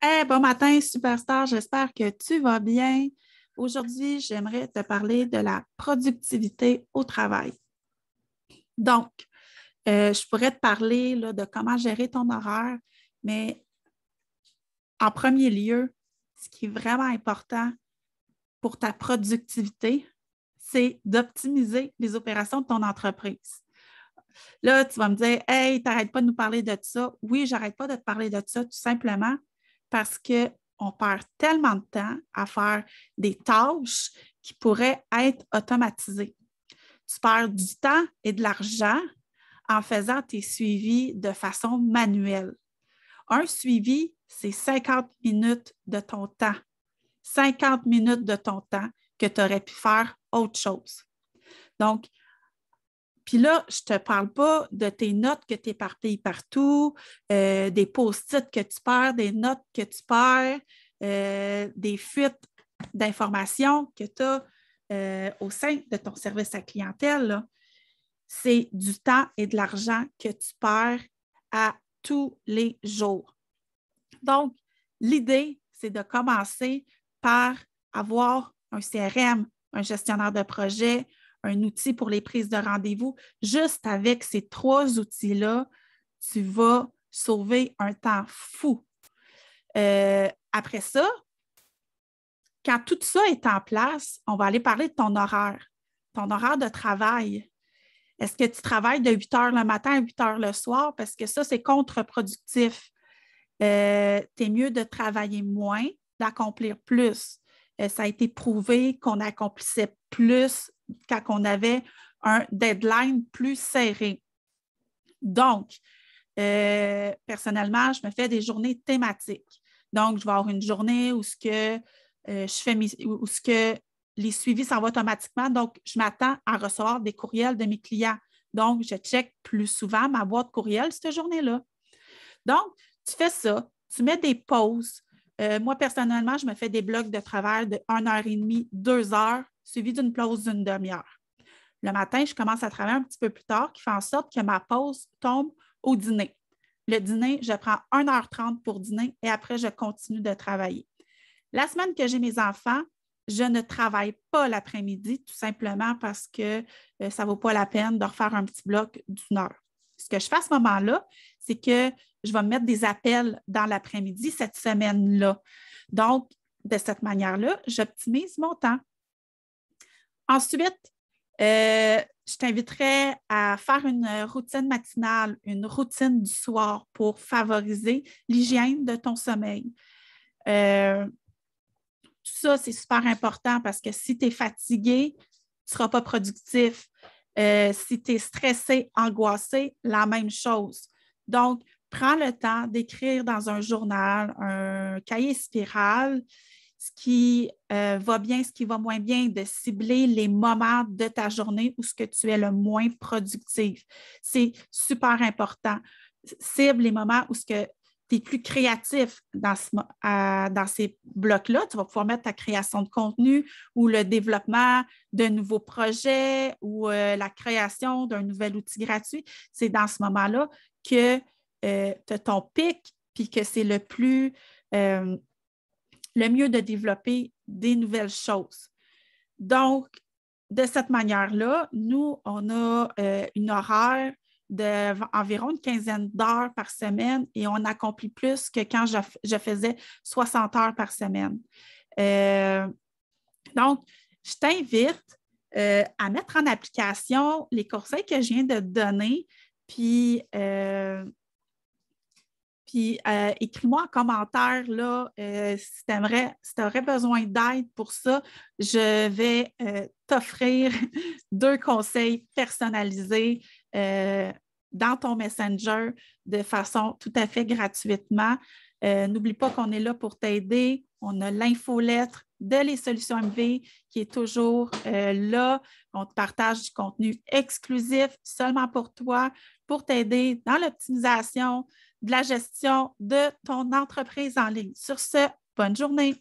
Hey, bon matin, superstar. J'espère que tu vas bien. Aujourd'hui, j'aimerais te parler de la productivité au travail. Donc, je pourrais te parler là, de comment gérer ton horaire, mais en premier lieu, ce qui est vraiment important pour ta productivité, c'est d'optimiser les opérations de ton entreprise. Là, tu vas me dire, hey, t'arrêtes pas de nous parler de ça. Oui, j'arrête pas de te parler de ça tout simplement parce qu'on perd tellement de temps à faire des tâches qui pourraient être automatisées. Tu perds du temps et de l'argent en faisant tes suivis de façon manuelle. Un suivi, c'est 50 minutes de ton temps. 50 minutes de ton temps que tu aurais pu faire autre chose. Donc, puis là, je ne te parle pas de tes notes que tu éparpilles partout, des post-it que tu perds, des notes que tu perds, des fuites d'informations que tu as au sein de ton service à clientèle. Là. C'est du temps et de l'argent que tu perds à tous les jours. Donc, l'idée, c'est de commencer par avoir un CRM, un gestionnaire de projet, un outil pour les prises de rendez-vous. Juste avec ces trois outils-là, tu vas sauver un temps fou. Après ça, quand tout ça est en place, on va aller parler de ton horaire de travail. Est-ce que tu travailles de 8 heures le matin à 8 heures le soir? Parce que ça, c'est contre-productif. Tu es mieux de travailler moins, d'accomplir plus. Ça a été prouvé qu'on accomplissait plus quand on avait un deadline plus serré. Donc, personnellement, je me fais des journées thématiques. Donc, je vais avoir une journée où les suivis s'en vont automatiquement. Donc, je m'attends à recevoir des courriels de mes clients. Donc, je check plus souvent ma boîte courriel cette journée-là. Donc, tu fais ça, tu mets des pauses. Moi, personnellement, je me fais des blocs de travail de 1h30, 2 heures, suivi d'une pause d'une demi-heure. Le matin, je commence à travailler un petit peu plus tard, qui fait en sorte que ma pause tombe au dîner. Le dîner, je prends 1h30 pour dîner et après, je continue de travailler. La semaine que j'ai mes enfants, je ne travaille pas l'après-midi, tout simplement parce que ça ne vaut pas la peine de refaire un petit bloc d'une heure. Ce que je fais à ce moment-là, c'est que je vais mettre des appels dans l'après-midi cette semaine-là. Donc, de cette manière-là, j'optimise mon temps. Ensuite, je t'inviterai à faire une routine matinale, une routine du soir pour favoriser l'hygiène de ton sommeil. Tout ça, c'est super important parce que si tu es fatigué, tu ne seras pas productif. Si tu es stressé, angoissé, la même chose. Donc, prends le temps d'écrire dans un journal, un cahier spirale, ce qui va bien, ce qui va moins bien, de cibler les moments de ta journée où ce que tu es le moins productif. C'est super important. Cible les moments où ce que tu es plus créatif dans ces blocs-là. Tu vas pouvoir mettre ta création de contenu ou le développement de nouveaux projets ou la création d'un nouvel outil gratuit. C'est dans ce moment-là que tu as ton pic puis que c'est le mieux de développer des nouvelles choses. Donc, de cette manière-là, nous, on a une horaire d'environ une quinzaine d'heures par semaine et on accomplit plus que quand je faisais 60 heures par semaine. Donc, je t'invite à mettre en application les conseils que je viens de te donner, puis écris-moi en commentaire là, si tu aurais besoin d'aide pour ça. Je vais t'offrir 2 conseils personnalisés dans ton Messenger de façon tout à fait gratuitement. N'oublie pas qu'on est là pour t'aider. On a l'infolettre de Les Solutions MV qui est toujours là. On te partage du contenu exclusif seulement pour toi, pour t'aider dans l'optimisation de la gestion de ton entreprise en ligne. Sur ce, bonne journée.